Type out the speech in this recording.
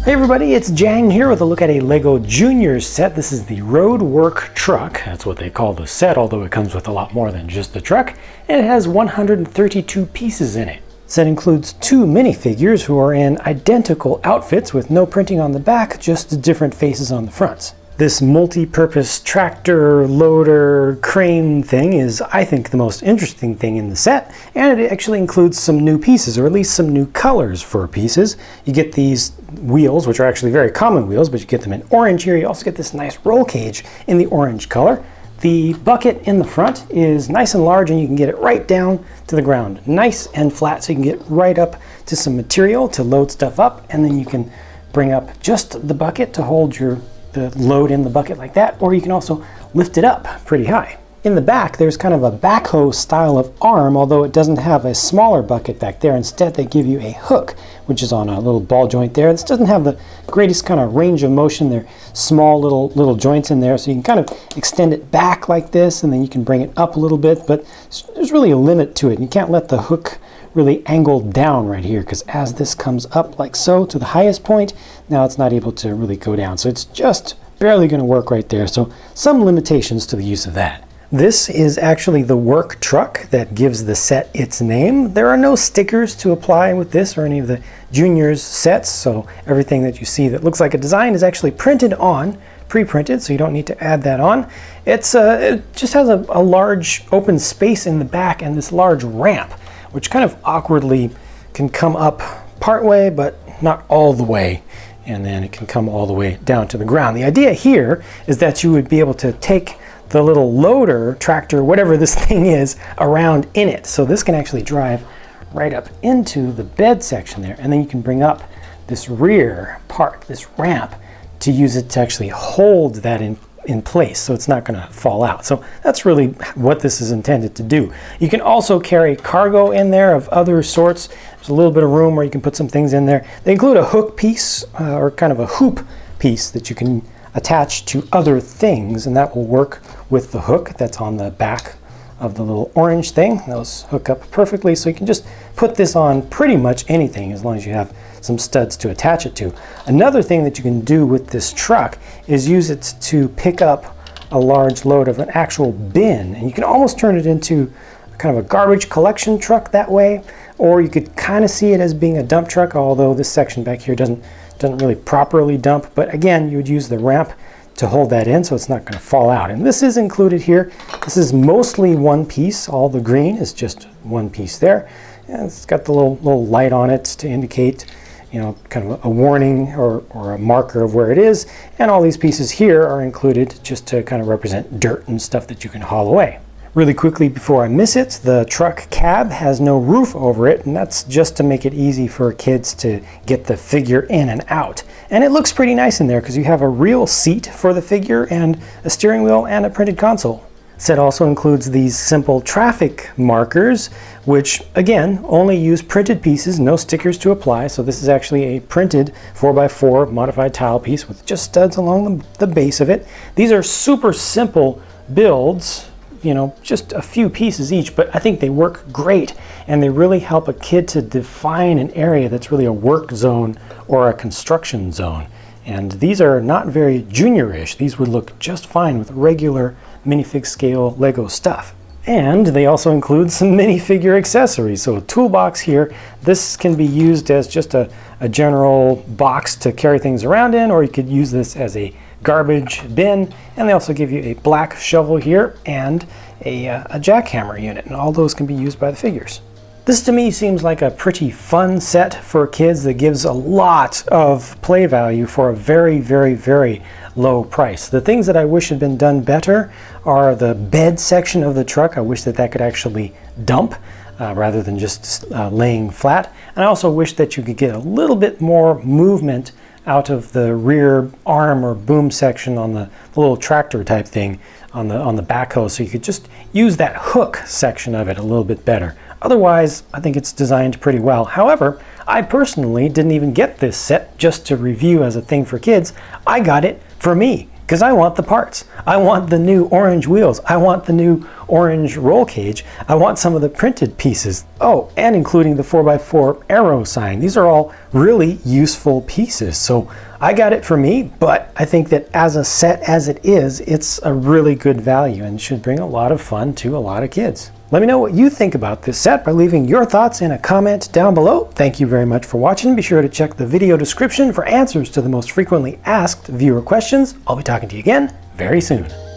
Hey everybody, it's Jang here with a look at a LEGO Juniors set. This is the Road Work Truck. That's what they call the set, although it comes with a lot more than just the truck. And it has 132 pieces in it. The set includes two minifigures who are in identical outfits with no printing on the back, just different faces on the fronts. This multi-purpose tractor, loader, crane thing is, I think, the most interesting thing in the set, and it actually includes some new pieces, or at least some new colors for pieces. You get these wheels, which are actually very common wheels, but you get them in orange here. You also get this nice roll cage in the orange color. The bucket in the front is nice and large, and you can get it right down to the ground. Nice and flat, so you can get right up to some material to load stuff up, and then you can bring up just the bucket to hold the load in the bucket like that, or you can also lift it up pretty high. In the back, there's kind of a backhoe style of arm, although it doesn't have a smaller bucket back there. Instead, they give you a hook, which is on a little ball joint there. This doesn't have the greatest kind of range of motion. They're small little joints in there, so you can kind of extend it back like this, and then you can bring it up a little bit, but there's really a limit to it. You can't let the hook really angle down right here, because as this comes up like so to the highest point, now it's not able to really go down. So it's just barely going to work right there. So some limitations to the use of that. This is actually the work truck that gives the set its name. There are no stickers to apply with this or any of the Juniors sets, so everything that you see that looks like a design is actually printed on, pre-printed, so you don't need to add that on. It just has a large open space in the back and this large ramp, which kind of awkwardly can come up part way, but not all the way. And then it can come all the way down to the ground. The idea here is that you would be able to take the little loader, tractor, whatever this thing is, around in it. So this can actually drive right up into the bed section there. And then you can bring up this rear part, this ramp, to use it to actually hold that in place, so it's not going to fall out. So that's really what this is intended to do. You can also carry cargo in there of other sorts. There's a little bit of room where you can put some things in there. They include a hook piece, or kind of a hoop piece that you can attach to other things, and that will work with the hook that's on the back of the little orange thing. Those hook up perfectly, so you can just put this on pretty much anything as long as you have some studs to attach it to. Another thing that you can do with this truck is use it to pick up a large load of an actual bin, and you can almost turn it into kind of a garbage collection truck that way, or you could kind of see it as being a dump truck, although this section back here doesn't really properly dump. But again, you would use the ramp to hold that in so it's not going to fall out. And this is included here. This is mostly one piece. All the green is just one piece there. And it's got the little light on it to indicate, you know, kind of a warning or a marker of where it is. And all these pieces here are included just to kind of represent dirt and stuff that you can haul away. Really quickly before I miss it, the truck cab has no roof over it, and that's just to make it easy for kids to get the figure in and out. And it looks pretty nice in there because you have a real seat for the figure and a steering wheel and a printed console. The set also includes these simple traffic markers, which again only use printed pieces, no stickers to apply. So this is actually a printed 4x4 modified tile piece with just studs along the base of it. These are super simple builds, you know, just a few pieces each, but I think they work great, and they really help a kid to define an area that's really a work zone or a construction zone. And these are not very junior-ish. These would look just fine with regular minifig scale Lego stuff. And they also include some minifigure accessories. So a toolbox here. This can be used as just a general box to carry things around in, or you could use this as a garbage bin. And they also give you a black shovel here and a jackhammer unit, and all those can be used by the figures. This to me seems like a pretty fun set for kids that gives a lot of play value for a very, very, very low price. The things that I wish had been done better are the bed section of the truck. I wish that could actually dump rather than just laying flat. And I also wish that you could get a little bit more movement out of the rear arm or boom section on the little tractor type thing on the backhoe, so you could just use that hook section of it a little bit better. Otherwise, I think it's designed pretty well. However, I personally didn't even get this set just to review as a thing for kids. I got it for me, because I want the parts. I want the new orange wheels. I want the new orange roll cage. I want some of the printed pieces. Oh, and including the 4x4 arrow sign. These are all really useful pieces. So I got it for me, but I think that as a set as it is, it's a really good value and should bring a lot of fun to a lot of kids. Let me know what you think about this set by leaving your thoughts in a comment down below. Thank you very much for watching. Be sure to check the video description for answers to the most frequently asked viewer questions. I'll be talking to you again very soon.